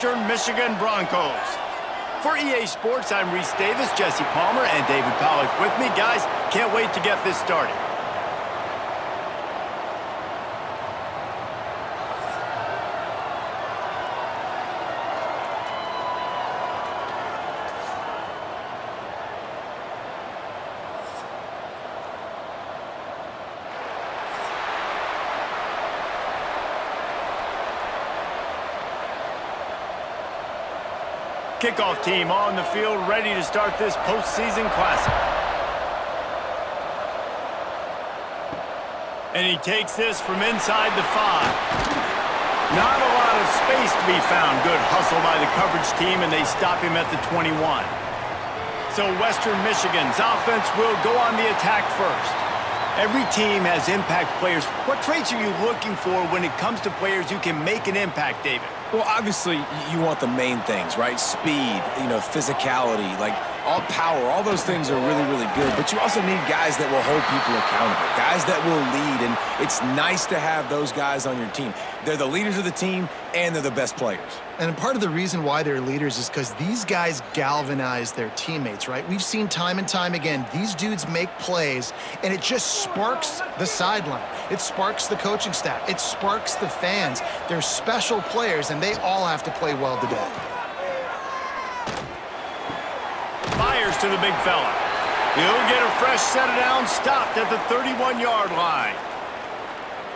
Western Michigan Broncos. For EA Sports, I'm Reese Davis, Jesse Palmer, and David Pollack with me. Guys, can't wait to get this started. Kickoff team on the field, ready to start this postseason classic. And he takes this from inside the 5. Not a lot of space to be found. Good hustle by the coverage team, and they stop him at the 21. So Western Michigan's offense will go on the attack first. Every team has impact players. What traits are you looking for when it comes to players who can make an impact, David? Well, obviously, you want the main things, right? Speed, physicality, like all power, all those things are really, really good. But you also need guys that will hold people accountable, guys that will lead. And it's nice to have those guys on your team. They're the leaders of the team, and they're the best players. And part of the reason why they're leaders is because these guys galvanize their teammates, right? We've seen time and time again, these dudes make plays, and it just sparks the sideline. It sparks the coaching staff. It sparks the fans. They're special players, and they all have to play well today. Fires to the big fella. He'll get a fresh set of downs, stopped at the 31-yard line.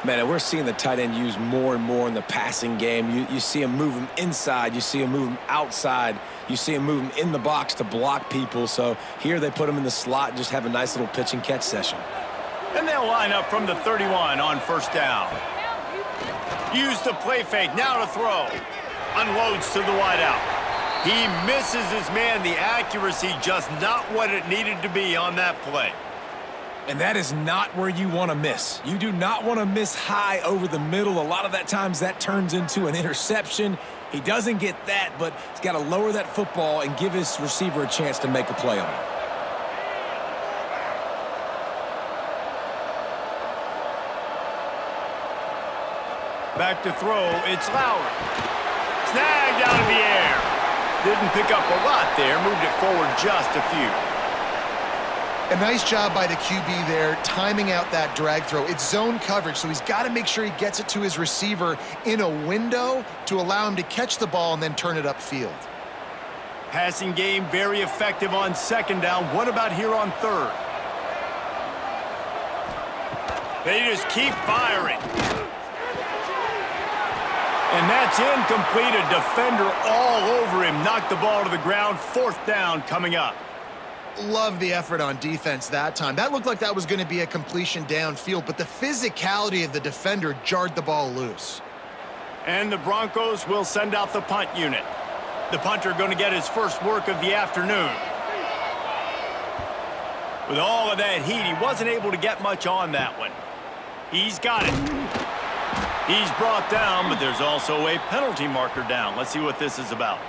Man, and we're seeing the tight end used more and more in the passing game. You see him move him inside. You see him move him outside. You see him move him in the box to block people. So here they put him in the slot and just have a nice little pitch and catch session. And they'll line up from the 31 on first down. Use the play fake, now to throw. Unloads to the wideout. He misses his man. The accuracy just not what it needed to be on that play. And that is not where you want to miss. You do not want to miss high over the middle. A lot of that times that turns into an interception. He doesn't get that, but he's got to lower that football and give his receiver a chance to make a play on it. Back to throw, it's Lowry. Snagged out of the air. Didn't pick up a lot there, moved it forward just a few. A nice job by the QB there, timing out that drag throw. It's zone coverage, so he's got to make sure he gets it to his receiver in a window to allow him to catch the ball and then turn it upfield. Passing game very effective on second down. What about here on third? They just keep firing. And that's incomplete. A defender all over him. Knocked the ball to the ground. Fourth down coming up. Love the effort on defense that time. That looked like that was going to be a completion downfield, but the physicality of the defender jarred the ball loose. And the Broncos will send out the punt unit. The punter going to get his first work of the afternoon. With all of that heat, he wasn't able to get much on that one. He's got it. He's brought down, but there's also a penalty marker down. Let's see what this is about.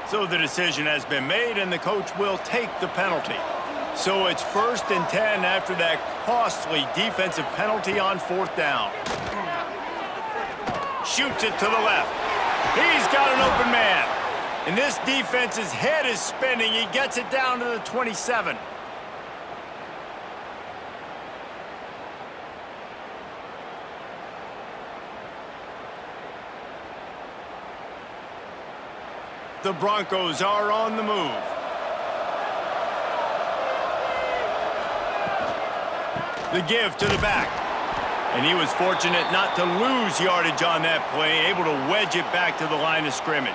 So the decision has been made, and the coach will take the penalty. So it's 1st and 10 after that costly defensive penalty on fourth down. Shoots it to the left. He's got an open man. And this defense's head is spinning. He gets it down to the 27. The Broncos are on the move. The give to the back. And he was fortunate not to lose yardage on that play, able to wedge it back to the line of scrimmage.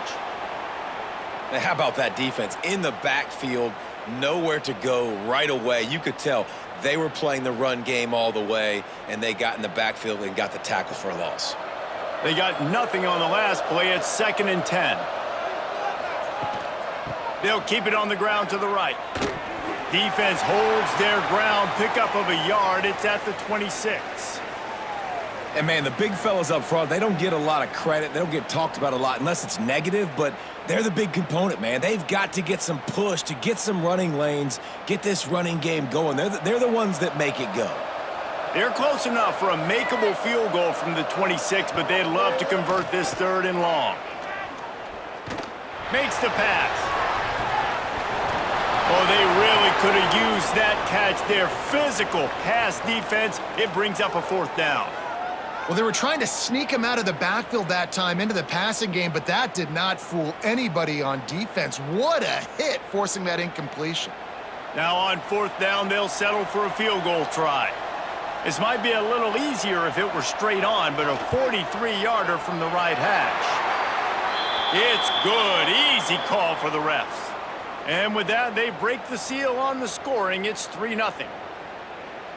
Now, how about that defense? In the backfield, nowhere to go right away. You could tell they were playing the run game all the way, and they got in the backfield and got the tackle for a loss. They got nothing on the last play. It's 2nd and 10. They'll keep it on the ground to the right. Defense holds their ground, pickup of a yard. It's at the 26. And, man, the big fellas up front, they don't get a lot of credit. They don't get talked about a lot unless it's negative, but they're the big component, man. They've got to get some push, to get some running lanes, get this running game going. They're the ones that make it go. They're close enough for a makeable field goal from the 26, but they'd love to convert this 3rd and long. Makes the pass. Oh, they really could have used that catch there. Physical pass defense. It brings up a 4th down. Well, they were trying to sneak him out of the backfield that time into the passing game, but that did not fool anybody on defense. What a hit, forcing that incompletion. Now on 4th down, they'll settle for a field goal try. This might be a little easier if it were straight on, but a 43-yarder from the right hash. It's good. Easy call for the refs. And with that, they break the seal on the scoring. It's 3-0.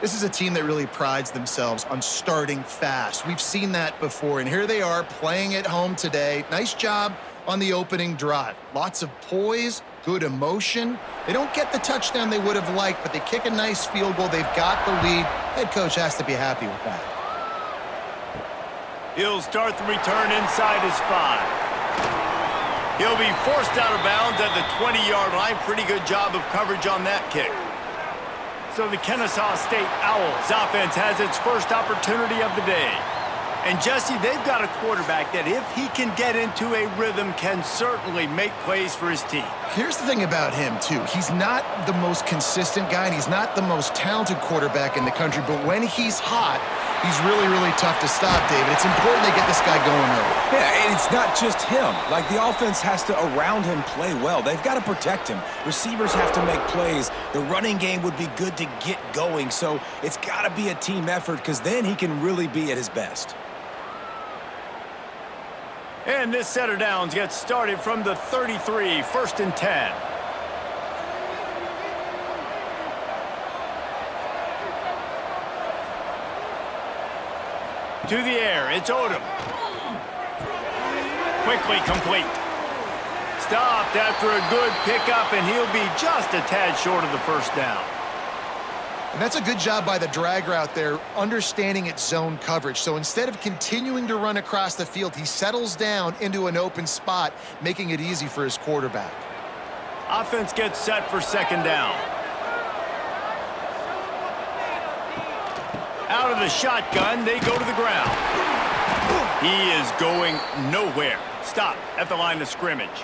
This is a team that really prides themselves on starting fast. We've seen that before, and here they are playing at home today. Nice job on the opening drive. Lots of poise, good emotion. They don't get the touchdown they would have liked, but they kick a nice field goal. They've got the lead. Head coach has to be happy with that. He'll start the return inside his 5. He'll be forced out of bounds at the 20-yard line. Pretty good job of coverage on that kick. So the Kennesaw State Owls offense has its first opportunity of the day. And Jesse, they've got a quarterback that if he can get into a rhythm can certainly make plays for his team. Here's the thing about him, too. He's not the most consistent guy, and he's not the most talented quarterback in the country, but when he's hot, he's really, really tough to stop, David. It's important they get this guy going early. Yeah, and it's not just him. Like, the offense has to, around him, play well. They've got to protect him. Receivers have to make plays. The running game would be good to get going, so it's got to be a team effort because then he can really be at his best. And this set of downs gets started from the 33, 1st and 10. To the air, it's Odom. Quickly complete. Stopped after a good pickup, and he'll be just a tad short of the 1st down. And that's a good job by the drag route there, understanding its zone coverage. So instead of continuing to run across the field, he settles down into an open spot, making it easy for his quarterback. Offense gets set for 2nd down. Out of the shotgun, they go to the ground. He is going nowhere. Stop at the line of scrimmage.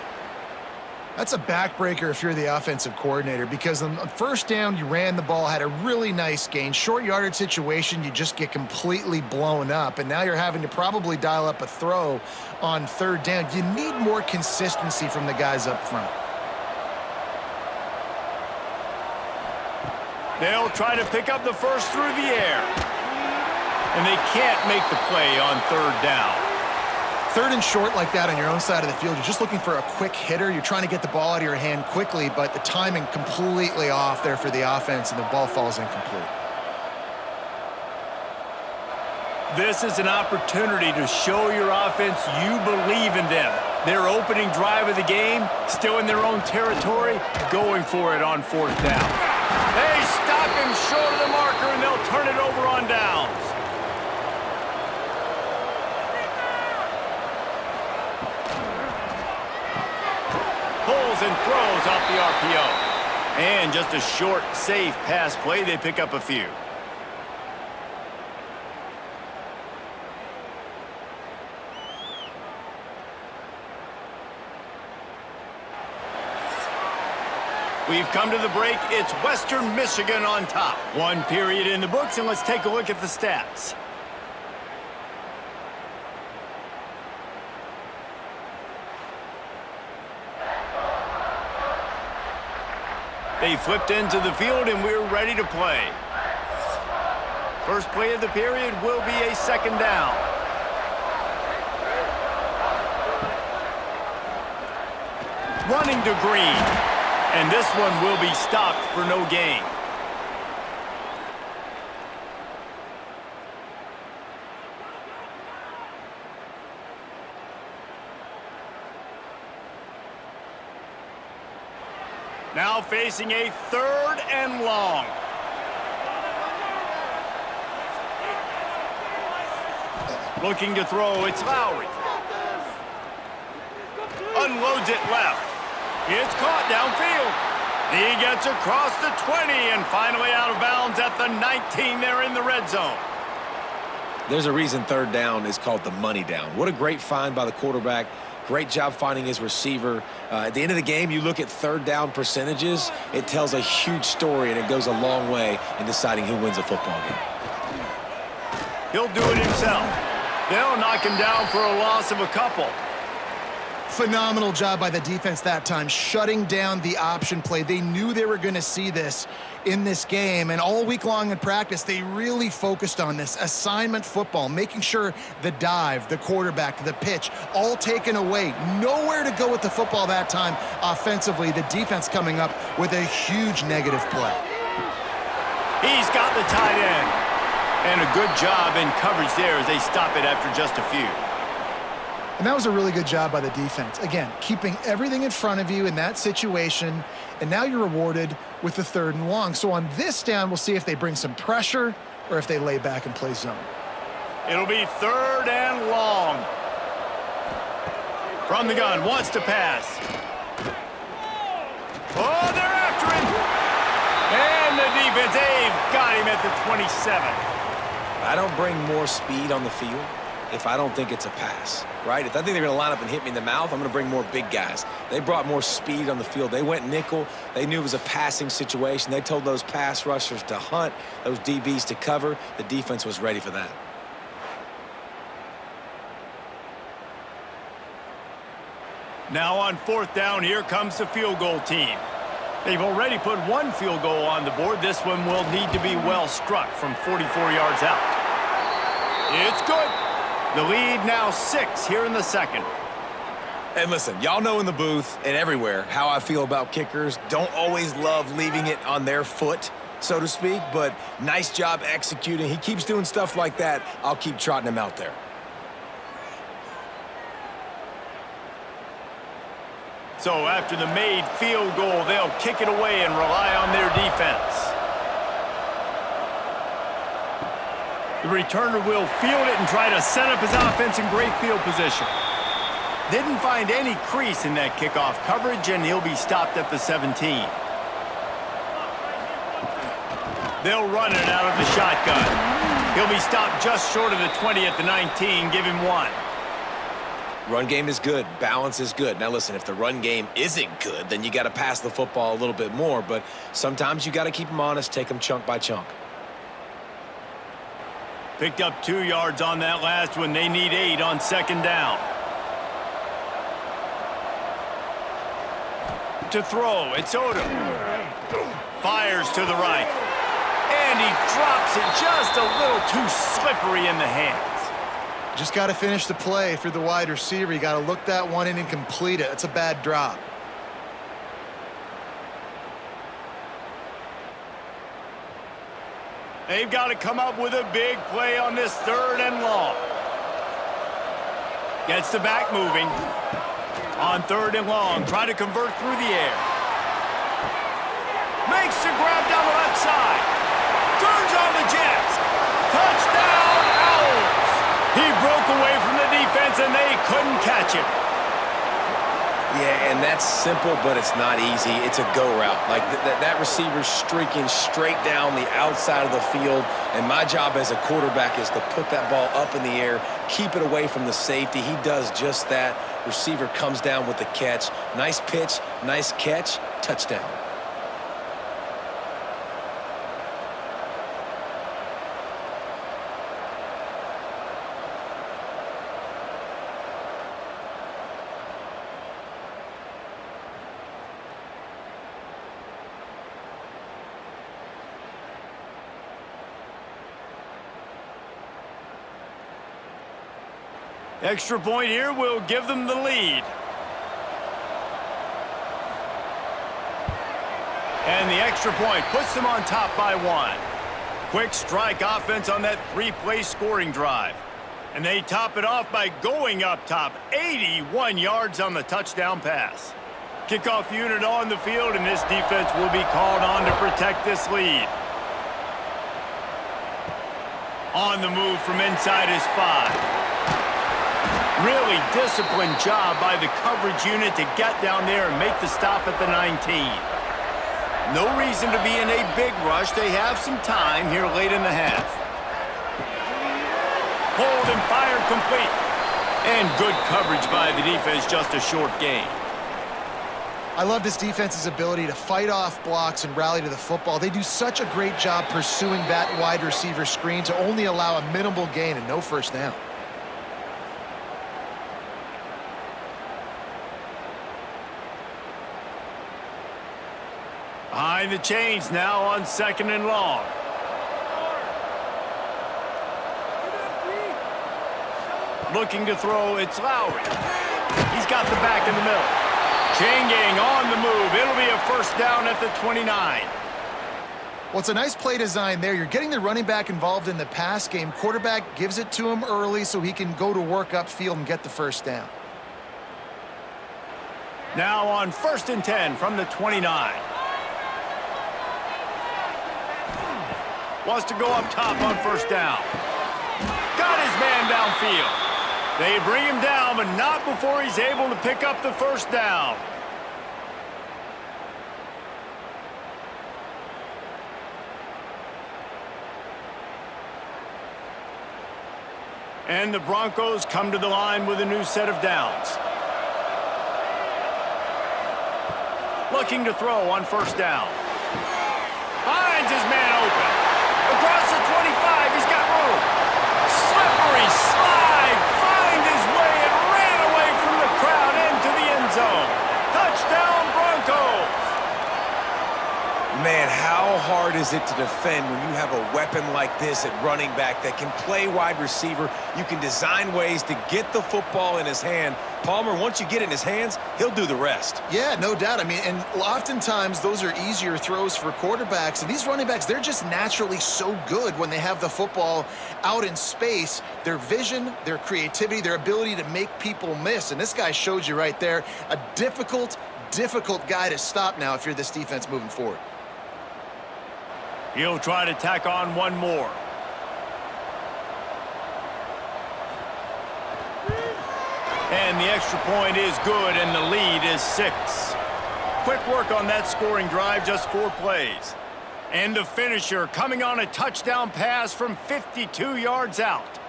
That's a backbreaker if you're the offensive coordinator, because on 1st down, you ran the ball, had a really nice gain. Short yardage situation, you just get completely blown up, and now you're having to probably dial up a throw on 3rd down. You need more consistency from the guys up front. They'll try to pick up the 1st through the air. And they can't make the play on 3rd down. 3rd and short like that on your own side of the field, you're just looking for a quick hitter. You're trying to get the ball out of your hand quickly, but the timing completely off there for the offense, and the ball falls incomplete. This is an opportunity to show your offense you believe in them. Their opening drive of the game, still in their own territory, going for it on 4th down. They stop him short of the marker, and they'll turn it over on downs. Pulls and throws off the RPO. And just a short, safe pass play. They pick up a few. We've come to the break. It's Western Michigan on top. 1 period in the books, and let's take a look at the stats. They flipped into the field, and we're ready to play. First play of the period will be a 2nd down. Running to Green. And this one will be stopped for no gain. Now facing a 3rd and long. Looking to throw, it's Lowry. Unloads it left. It's caught downfield. He gets across the 20 and finally out of bounds at the 19 there in the red zone. There's a reason third down is called the money down. What a great find by the quarterback. Great job finding his receiver. At the end of the game, you look at third down percentages, it tells a huge story, and it goes a long way in deciding who wins a football game. He'll do it himself. They'll knock him down for a loss of a couple. Phenomenal job by the defense that time, shutting down the option play. They knew they were going to see this in this game, and all week long in practice, they really focused on this assignment football, making sure the dive, the quarterback, the pitch, all taken away. Nowhere to go with the football that time offensively. The defense coming up with a huge negative play. He's got the tight end. And a good job in coverage there as they stop it after just a few. And that was a really good job by the defense. Again, keeping everything in front of you in that situation, and now you're rewarded with the 3rd and long. So on this down, we'll see if they bring some pressure or if they lay back and play zone. It'll be 3rd and long. From the gun, wants to pass. Oh, they're after him. And the defense, they've got him at the 27. I don't bring more speed on the field if I don't think it's a pass, right? If I think they're going to line up and hit me in the mouth, I'm going to bring more big guys. They brought more speed on the field. They went nickel. They knew it was a passing situation. They told those pass rushers to hunt, those DBs to cover. The defense was ready for that. Now on 4th down, here comes the field goal team. They've already put 1 field goal on the board. This one will need to be well struck from 44 yards out. It's good. The lead now 6 here in the 2nd. And listen, y'all know in the booth and everywhere how I feel about kickers. Don't always love leaving it on their foot, so to speak, but nice job executing. He keeps doing stuff like that. I'll keep trotting him out there. So after the made field goal, they'll kick it away and rely on their defense. The returner will field it and try to set up his offense in great field position. Didn't find any crease in that kickoff coverage, and he'll be stopped at the 17. They'll run it out of the shotgun. He'll be stopped just short of the 20 at the 19. Give him 1. Run game is good. Balance is good. Now, listen, if the run game isn't good, then you got to pass the football a little bit more. But sometimes you got to keep them honest, take them chunk by chunk. Picked up 2 yards on that last one. They need 8 on 2nd down. To throw, it's Odom. Fires to the right. And he drops it just a little too slippery in the hands. Just got to finish the play for the wide receiver. You got to look that one in and complete it. It's a bad drop. They've got to come up with a big play on this 3rd and long. Gets the back moving. On 3rd and long, try to convert through the air. Makes the grab down the left side. Turns on the Jets. Touchdown, Owls. He broke away from the defense, and they couldn't catch him. Yeah, and that's simple, but it's not easy. It's a go route. Like that receiver's streaking straight down the outside of the field, and my job as a quarterback is to put that ball up in the air, keep it away from the safety. He does just that. Receiver comes down with the catch. Nice pitch, nice catch, touchdown. Extra point here will give them the lead. And the extra point puts them on top by 1. Quick strike offense on that 3-play scoring drive. And they top it off by going up top. 81 yards on the touchdown pass. Kickoff unit on the field, and this defense will be called on to protect this lead. On the move from inside his 5. Really disciplined job by the coverage unit to get down there and make the stop at the 19. No reason to be in a big rush. They have some time here late in the half. Hold and fire complete. And good coverage by the defense, just a short gain. I love this defense's ability to fight off blocks and rally to the football. They do such a great job pursuing that wide receiver screen to only allow a minimal gain and no first down. Behind the chains now on 2nd and long. Looking to throw, it's Lowry. He's got the back in the middle. Chain gang on the move. It'll be a first down at the 29. Well, it's a nice play design there. You're getting the running back involved in the pass game. Quarterback gives it to him early so he can go to work upfield and get the first down. Now on 1st and 10 from the 29. Wants to go up top on first down. Got his man downfield. They bring him down, but not before he's able to pick up the first down. And the Broncos come to the line with a new set of downs. Looking to throw on first down. Finds his man open. Across the 25, he's got room. Slippery slide. Find his way and ran away from the crowd into the end zone. Touchdown, Broncos. Man, how hard is it to defend when you have a weapon like this at running back that can play wide receiver? You can design ways to get the football in his hand. Palmer, once you get it in his hands, he'll do the rest. Yeah, no doubt. I mean, and oftentimes those are easier throws for quarterbacks. And these running backs, they're just naturally so good when they have the football out in space. Their vision, their creativity, their ability to make people miss. And this guy showed you right there, a difficult guy to stop now if you're this defense moving forward. He'll try to tack on one more. And the extra point is good, and the lead is 6. Quick work on that scoring drive, just 4 plays. And the finisher coming on a touchdown pass from 52 yards out.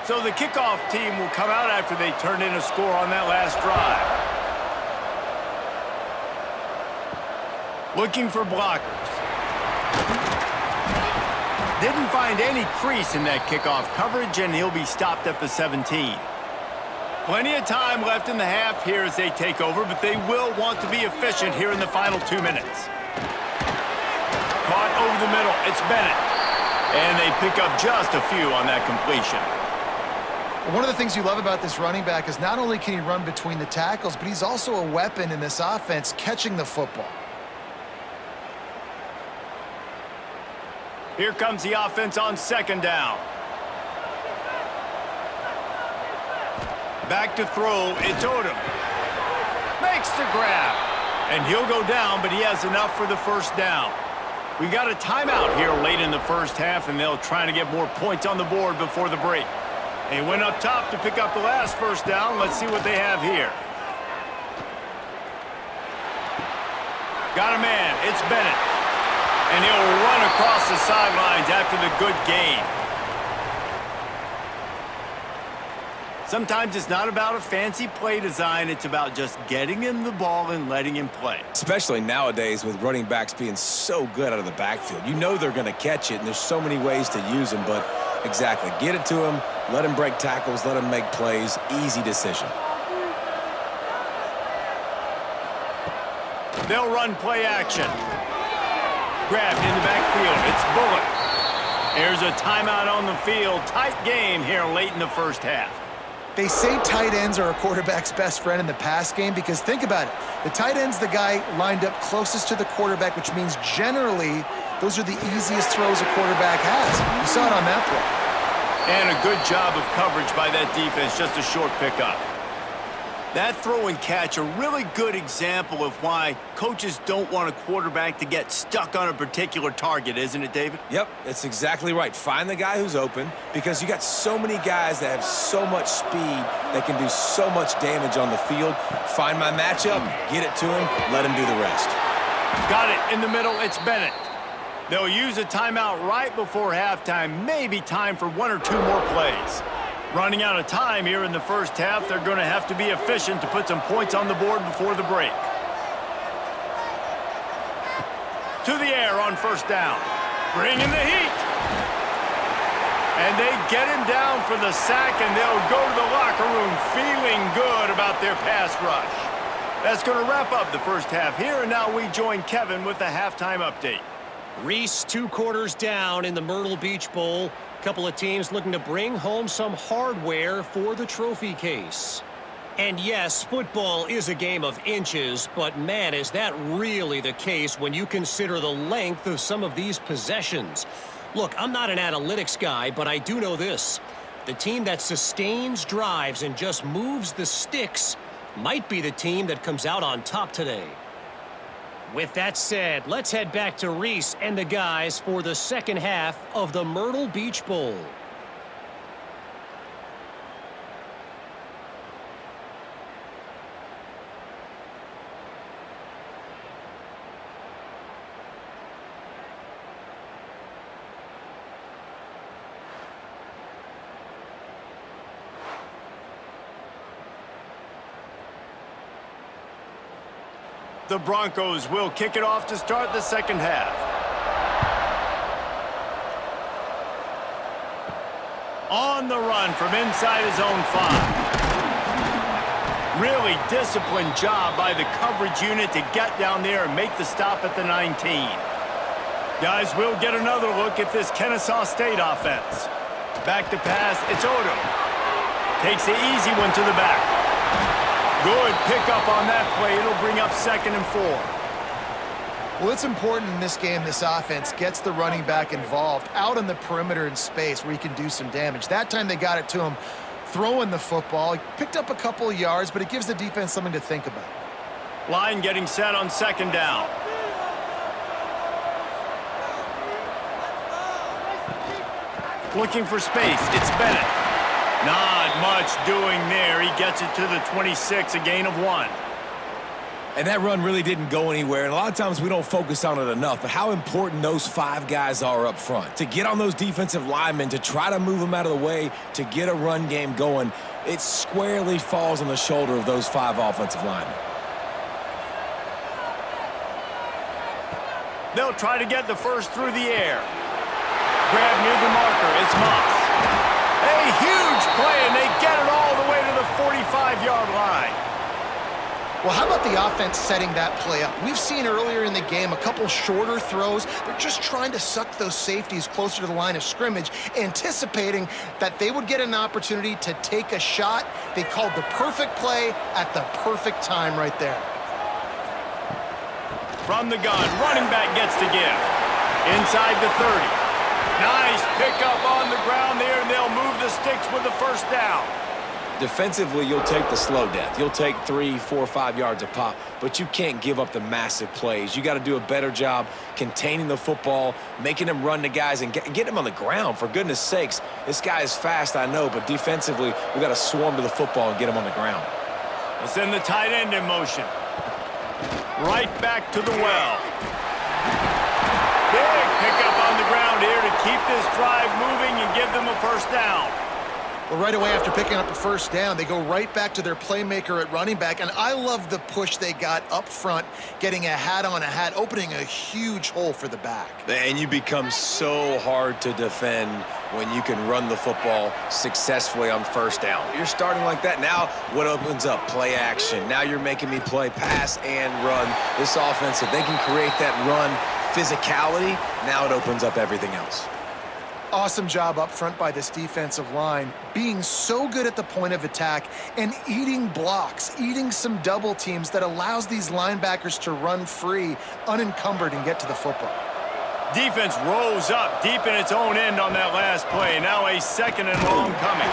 So the kickoff team will come out after they turn in a score on that last drive. Looking for blockers. Didn't find any crease in that kickoff coverage, and he'll be stopped at the 17. Plenty of time left in the half here as they take over, but they will want to be efficient here in the final 2 minutes. Caught over the middle. It's Bennett. And they pick up just a few on that completion. One of the things you love about this running back is not only can he run between the tackles, but he's also a weapon in this offense catching the football. Here comes the offense on 2nd down. Back to throw, it's Odom. Makes the grab. And he'll go down, but he has enough for the first down. We got a timeout here late in the first half, and they'll try to get more points on the board before the break. They went up top to pick up the last first down. Let's see what they have here. Got a man, it's Bennett. And he'll run across the sidelines after the good gain. Sometimes it's not about a fancy play design. It's about just getting him the ball and letting him play. Especially nowadays with running backs being so good out of the backfield. You know they're going to catch it, and there's so many ways to use them. But exactly, get it to him, let him break tackles, let him make plays. Easy decision. They'll run play action. Grabbed in the backfield. It's Bullock. There's a timeout on the field. Tight game here late in the first half. They say tight ends are a quarterback's best friend in the pass game because think about it. The tight end's the guy lined up closest to the quarterback, which means generally those are the easiest throws a quarterback has. You saw it on that play. And a good job of coverage by that defense. Just a short pickup. That throw and catch, a really good example of why coaches don't want a quarterback to get stuck on a particular target, isn't it, David? Yep, that's exactly right. Find the guy who's open because you got so many guys that have so much speed that can do so much damage on the field. Find my matchup, get it to him, let him do the rest. Got it in the middle, it's Bennett. They'll use a timeout right before halftime, maybe time for one or two more plays. Running out of time here in the first half, they're going to have to be efficient to put some points on the board before the break. To the air on first down. Bringing the heat. And they get him down for the sack, and they'll go to the locker room feeling good about their pass rush. That's going to wrap up the first half here, and now we join Kevin with the halftime update. Reese, 2 quarters down in the Myrtle Beach Bowl. Couple of teams looking to bring home some hardware for the trophy case. And yes, football is a game of inches, but man, is that really the case when you consider the length of some of these possessions. Look, I'm not an analytics guy, but I do know this. The team that sustains drives and just moves the sticks might be the team that comes out on top today. With that said, let's head back to Reese and the guys for the second half of the Myrtle Beach Bowl. The Broncos will kick it off to start the second half. On the run from inside his own 5. Really disciplined job by the coverage unit to get down there and make the stop at the 19. Guys, we'll get another look at this Kennesaw State offense. Back to pass, it's Odo. Takes the easy one to the back. Good pickup on that play. It'll bring up 2nd and 4. Well, it's important in this game, this offense gets the running back involved out on the perimeter in space where he can do some damage. That time they got it to him throwing the football. He picked up a couple of yards, but it gives the defense something to think about. Line getting set on 2nd down. Looking for space. It's Bennett. Not much doing there. He gets it to the 26, a gain of 1. And that run really didn't go anywhere. And a lot of times we don't focus on it enough, but how important those 5 guys are up front. To get on those defensive linemen, to try to move them out of the way, to get a run game going, it squarely falls on the shoulder of those 5 offensive linemen. They'll try to get the first through the air. Grab near the marker. It's Moss. A huge play, and they get it all the way to the 45-yard line. Well, how about the offense setting that play up? We've seen earlier in the game a couple shorter throws. They're just trying to suck those safeties closer to the line of scrimmage, anticipating that they would get an opportunity to take a shot. They called the perfect play at the perfect time right there. From the gun, running back gets to give. Inside the 30. Nice pickup on the ground there, and they'll move the sticks with the first down. Defensively, you'll take the slow death. You'll take 3, 4, 5 yards a pop, but you can't give up the massive plays. You got to do a better job containing the football, making them run the guys, and get them on the ground, for goodness sakes. This guy is fast, I know, but defensively, we got to swarm to the football and get him on the ground. Let's send the tight end in motion. Right back to the well. Big pickup on the ground here to keep this drive moving and give them a first down. Well, right away after picking up a first down, they go right back to their playmaker at running back, and I love the push they got up front, getting a hat on a hat, opening a huge hole for the back. And you become so hard to defend when you can run the football successfully on first down. You're starting like that. Now what opens up? Play action. Now you're making me play pass and run. This offense, if they can create that run physicality, now it opens up everything else. Awesome job up front by this defensive line, being so good at the point of attack and eating blocks, eating some double teams that allows these linebackers to run free, unencumbered, and get to the football. Defense rose up deep in its own end on that last play. Now a 2nd and long coming.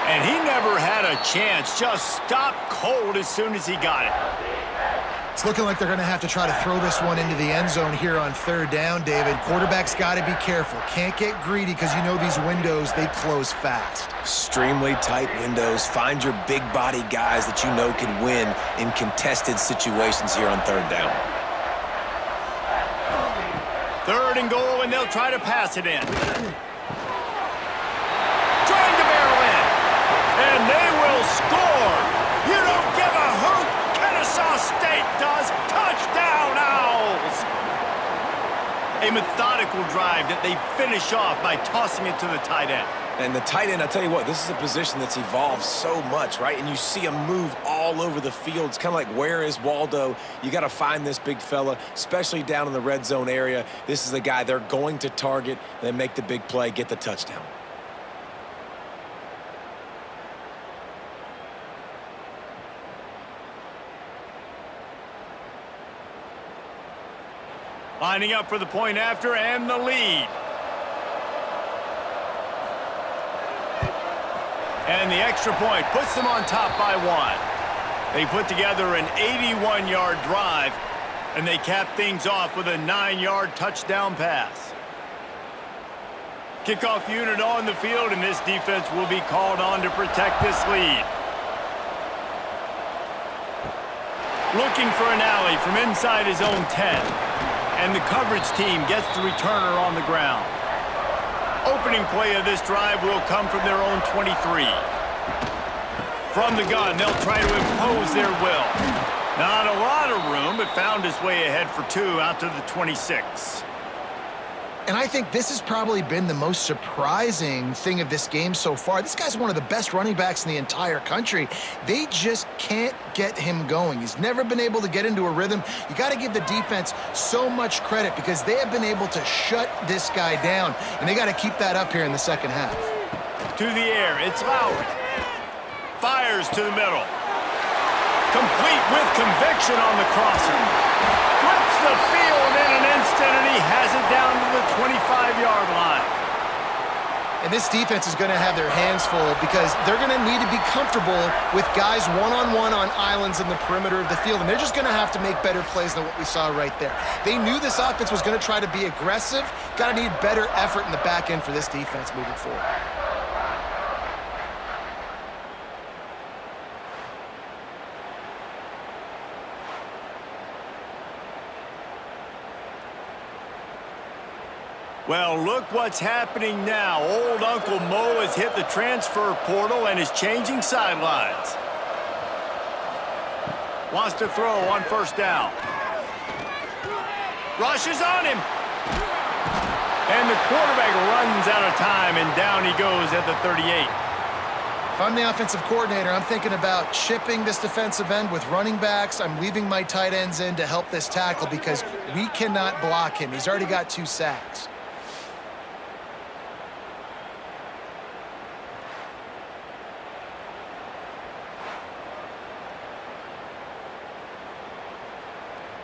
And he never had a chance. Just stopped cold as soon as he got it. It's looking like they're going to have to try to throw this one into the end zone here on third down, David. Quarterback's got to be careful. Can't get greedy because you know these windows, they close fast. Extremely tight windows. Find your big body guys that you know can win in contested situations here on third down. Third and goal, and they'll try to pass it in. Trying to barrel in. And they will score. You don't give a hoot. Kennesaw State does. Touchdown, Owls. A methodical drive that they finish off by tossing it to the tight end. And the tight end, I tell you what, this is a position that's evolved so much, right? And you see him move all over the field. It's kind of like, where is Waldo? You got to find this big fella, especially down in the red zone area. This is the guy they're going to target, then make the big play, get the touchdown. Lining up for the point after and the lead. And the extra point puts them on top by 1. They put together an 81-yard drive, and they cap things off with a 9-yard touchdown pass. Kickoff unit on the field, and this defense will be called on to protect this lead. Looking for an alley from inside his own 10. And the coverage team gets the returner on the ground. Opening play of this drive will come from their own 23. From the gun, they'll try to impose their will. Not a lot of room, but found his way ahead for 2 out to the 26. And I think this has probably been the most surprising thing of this game so far. This guy's one of the best running backs in the entire country. They just can't get him going. He's never been able to get into a rhythm. You got to give the defense so much credit because they have been able to shut this guy down, and they got to keep that up here in the second half. To the air, it's Lowry. Fires to the middle. Complete with conviction on the crosser. Flips the field in an instant, and he has it down to the 25-yard line. And this defense is going to have their hands full because they're going to need to be comfortable with guys one-on-one on islands in the perimeter of the field, and they're just going to have to make better plays than what we saw right there. They knew this offense was going to try to be aggressive. Got to need better effort in the back end for this defense moving forward. Well, look what's happening now. Old Uncle Mo has hit the transfer portal and is changing sidelines. Wants to throw on first down. Rushes on him. And the quarterback runs out of time, and down he goes at the 38. If I'm the offensive coordinator, I'm thinking about chipping this defensive end with running backs. I'm leaving my tight ends in to help this tackle because we cannot block him. He's already got 2 sacks.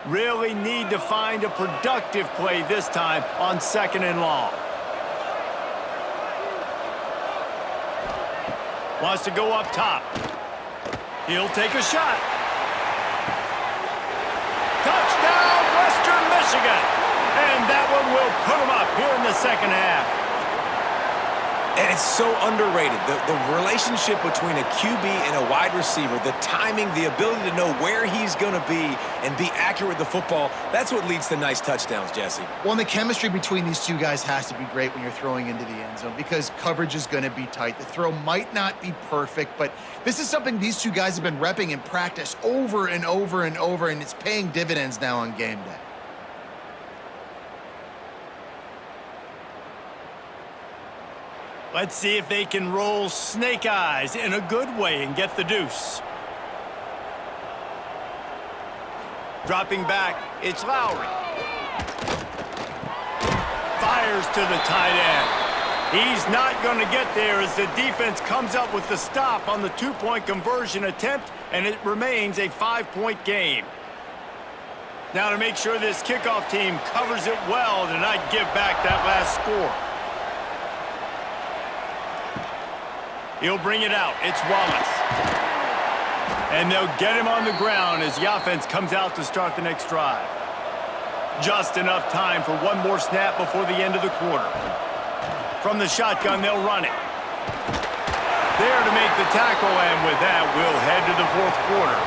Really need to find a productive play this time on 2nd and long. Wants to go up top. He'll take a shot. Touchdown, Western Michigan. And that one will put them up here in the second half. And it's so underrated. The relationship between a QB and a wide receiver, the timing, the ability to know where he's going to be and be accurate with the football, that's what leads to nice touchdowns, Jesse. Well, and the chemistry between these two guys has to be great when you're throwing into the end zone because coverage is going to be tight. The throw might not be perfect, but this is something these two guys have been repping in practice over and over and over, and it's paying dividends now on game day. Let's see if they can roll snake eyes in a good way and get the deuce. Dropping back, it's Lowry. Fires to the tight end. He's not going to get there as the defense comes up with the stop on the 2-point conversion attempt, and it remains a 5-point game. Now to make sure this kickoff team covers it well to not give back that last score. He'll bring it out. It's Wallace. And they'll get him on the ground as the offense comes out to start the next drive. Just enough time for one more snap before the end of the quarter. From the shotgun, they'll run it. There to make the tackle, and with that, we'll head to the fourth quarter.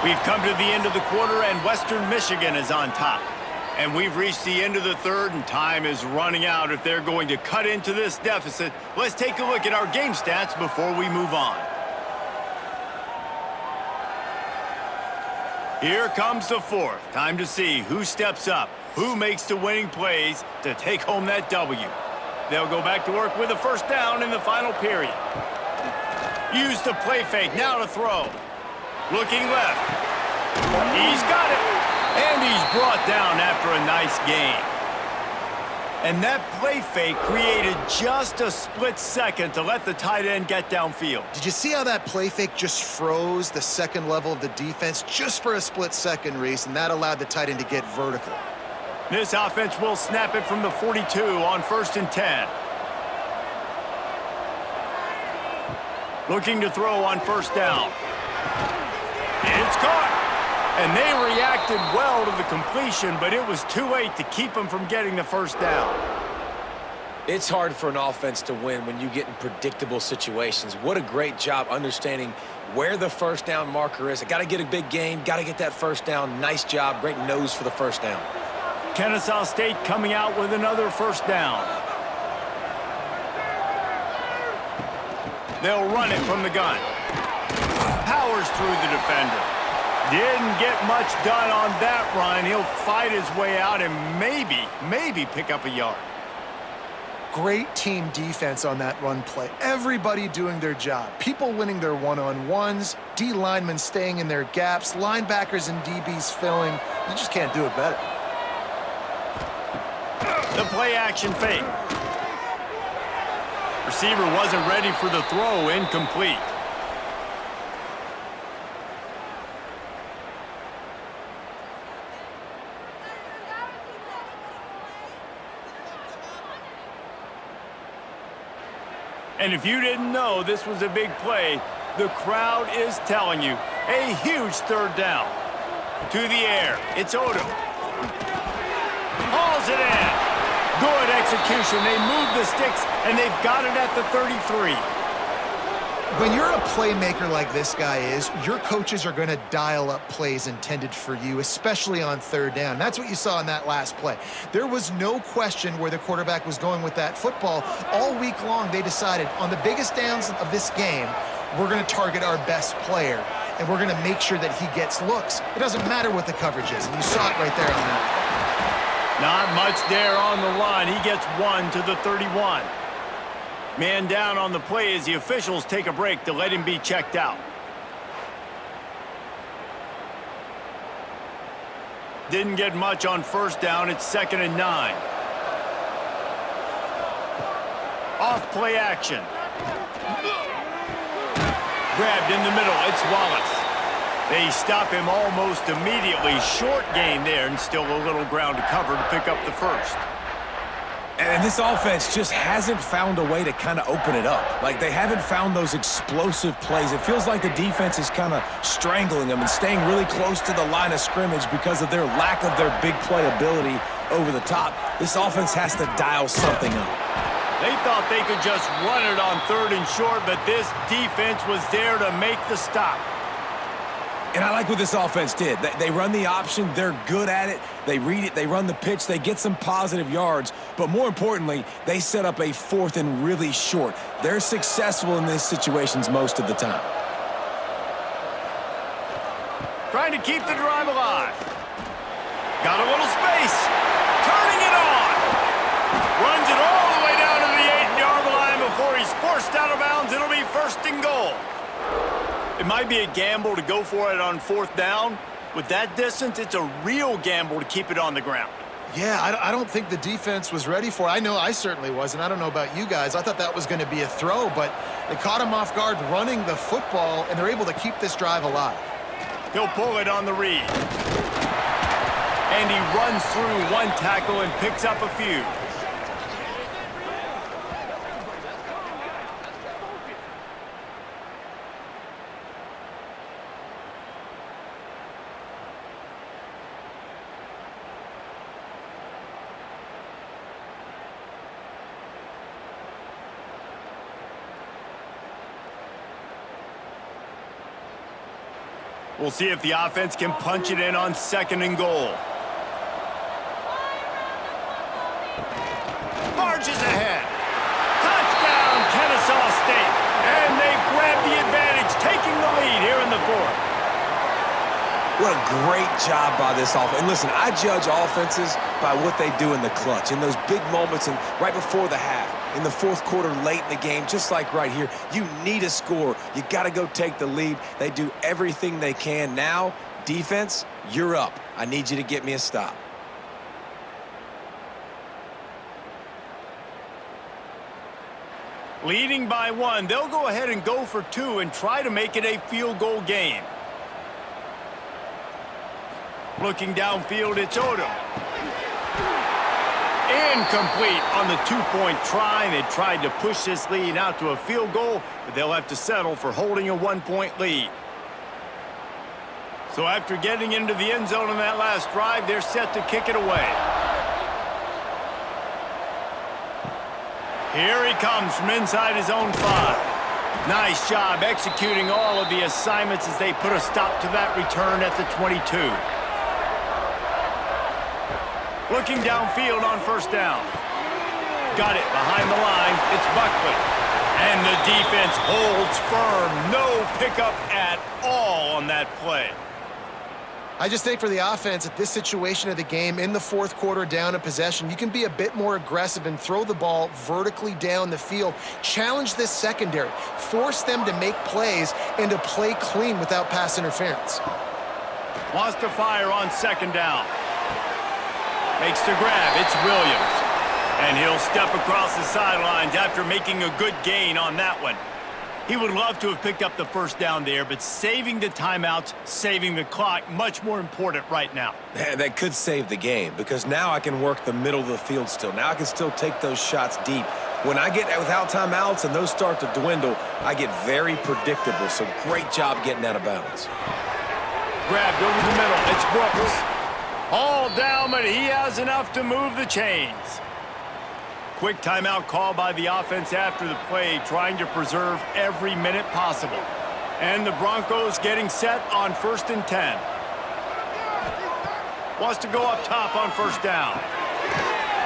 We've come to the end of the quarter, and Western Michigan is on top. And we've reached the end of the third, and time is running out if they're going to cut into this deficit. Let's take a look at our game stats before we move on. Here comes the fourth. Time to see who steps up, who makes the winning plays to take home that W. They'll go back to work with a first down in the final period. Use the play fake, now to throw. Looking left. He's got it. And he's brought down after a nice gain. And that play fake created just a split second to let the tight end get downfield. Did you see how that play fake just froze the second level of the defense just for a split second, Reese, and that allowed the tight end to get vertical? This offense will snap it from the 42 on 1st and 10. Looking to throw on first down. It's caught. And they reacted well to the completion, but it was too late to keep them from getting the first down. It's hard for an offense to win when you get in predictable situations. What a great job understanding where the first down marker is. I got to get a big gain, got to get that first down. Nice job, great nose for the first down. Kennesaw State coming out with another first down. They'll run it from the gun. Powers through the defender. Didn't get much done on that run. He'll fight his way out and maybe pick up a yard. Great team defense on that run play. Everybody doing their job. People winning their one-on-ones, D linemen staying in their gaps, linebackers and DBs filling. You just can't do it better. The play action fake. Receiver wasn't ready for the throw, incomplete. And if you didn't know this was a big play, the crowd is telling you. A huge third down. To the air. It's Odom. Hauls it in. Good execution. They move the sticks, and they've got it at the 33. When you're a playmaker like this guy is, your coaches are going to dial up plays intended for you, especially on third down. That's what you saw in that last play. There was no question where the quarterback was going with that football. All week long, they decided on the biggest downs of this game, we're going to target our best player, and we're going to make sure that he gets looks. It doesn't matter what the coverage is, and you saw it right there on that. Not much there on the run. He gets one to the 31. Man down on the play as the officials take a break to let him be checked out. Didn't get much on first down. It's 2nd and 9. Off play action. Grabbed in the middle. It's Wallace. They stop him almost immediately. Short gain there, and still a little ground to cover to pick up the first. And this offense just hasn't found a way to kind of open it up. Like, they haven't found those explosive plays. It feels like the defense is kind of strangling them and staying really close to the line of scrimmage because of their lack of their big play ability over the top. This offense has to dial something up. They thought they could just run it on 3rd and short, but this defense was there to make the stop. And I like what this offense did. They run the option. They're good at it. They read it. They run the pitch. They get some positive yards. But more importantly, they set up a 4th and really short. They're successful in these situations most of the time. Trying to keep the drive alive. Got a little space. Turning it on. Runs it all the way down to the 8-yard line before he's forced out of bounds. It'll be 1st and goal. It might be a gamble to go for it on 4th down. With that distance, it's a real gamble to keep it on the ground. Yeah, I don't think the defense was ready for it. I know I certainly wasn't. I don't know about you guys. I thought that was going to be a throw, but they caught him off guard running the football, and they're able to keep this drive alive. He'll pull it on the read. And he runs through one tackle and picks up a few. We'll see if the offense can punch it in on 2nd and goal. Marches ahead. Touchdown, Kennesaw State. And they grab the advantage, taking the lead here in the 4th. What a great job by this offense. And listen, I judge offenses by what they do in the clutch, in those big moments and right before the half, in the 4th quarter, late in the game, just like right here. You need a score. You got to go take the lead. They do everything they can. Now, defense, you're up. I need you to get me a stop. Leading by 1, they'll go ahead and go for 2 and try to make it a field goal game. Looking downfield, it's Odom. Incomplete on the 2-point try. They tried to push this lead out to a field goal, but they'll have to settle for holding a 1-point lead. So after getting into the end zone on that last drive, they're set to kick it away. Here he comes from inside his own 5. Nice job executing all of the assignments as they put a stop to that return at the 22. Looking downfield on 1st down. Got it behind the line. It's Buckley. And the defense holds firm. No pickup at all on that play. I just think for the offense, at this situation of the game, in the 4th quarter, down a possession, you can be a bit more aggressive and throw the ball vertically down the field. Challenge this secondary. Force them to make plays and to play clean without pass interference. Wants to fire on 2nd down. Makes the grab. It's Williams. And he'll step across the sidelines after making a good gain on that one. He would love to have picked up the 1st down there, but saving the timeouts, saving the clock, much more important right now. That could save the game because now I can work the middle of the field still. Now I can still take those shots deep. When I get without timeouts and those start to dwindle, I get very predictable. So great job getting out of bounds. Grabbed over the middle. It's Brooks. All down, but he has enough to move the chains. Quick timeout call by the offense after the play, trying to preserve every minute possible. And the Broncos getting set on 1st and 10. Wants to go up top on 1st down.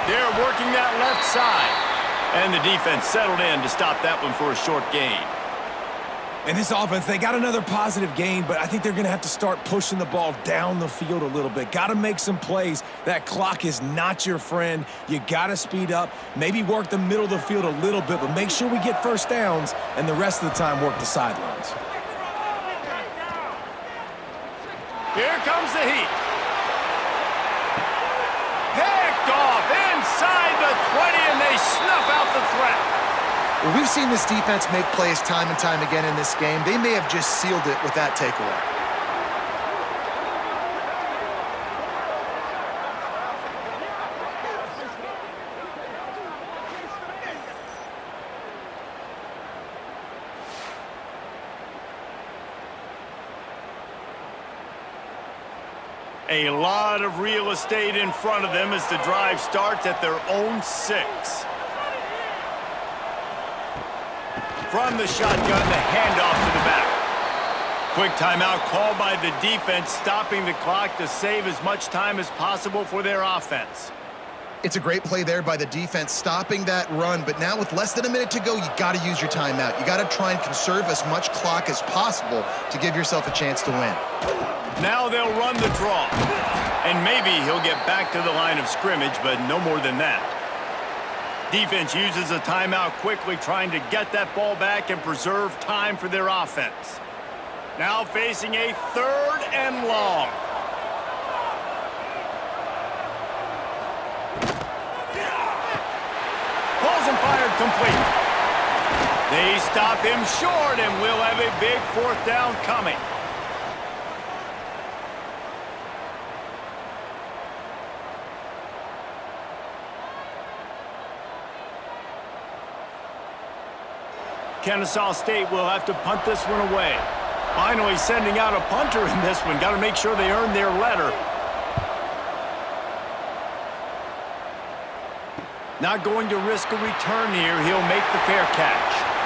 They're working that left side. And the defense settled in to stop that one for a short gain. And this offense, they got another positive gain, but I think they're going to have to start pushing the ball down the field a little bit. Got to make some plays. That clock is not your friend. You got to speed up, maybe work the middle of the field a little bit, but make sure we get 1st downs and the rest of the time work the sidelines. Here comes the heat. Picked off inside the 20, and they snuff out the threat. Well, we've seen this defense make plays time and time again in this game. They may have just sealed it with that takeaway. A lot of real estate in front of them as the drive starts at their own 6. From the shotgun, the handoff to the back. Quick timeout called by the defense, stopping the clock to save as much time as possible for their offense. It's a great play there by the defense, stopping that run. But now with less than a minute to go, you got to use your timeout. You got to try and conserve as much clock as possible to give yourself a chance to win. Now they'll run the draw. And maybe he'll get back to the line of scrimmage, but no more than that. Defense uses a timeout quickly, trying to get that ball back and preserve time for their offense. Now facing a 3rd and long. Pulls and fired complete. They stop him short, and we'll have a big 4th down coming. Kennesaw State will have to punt this one away. Finally sending out a punter in this one. Got to make sure they earn their letter. Not going to risk a return here. He'll make the fair catch.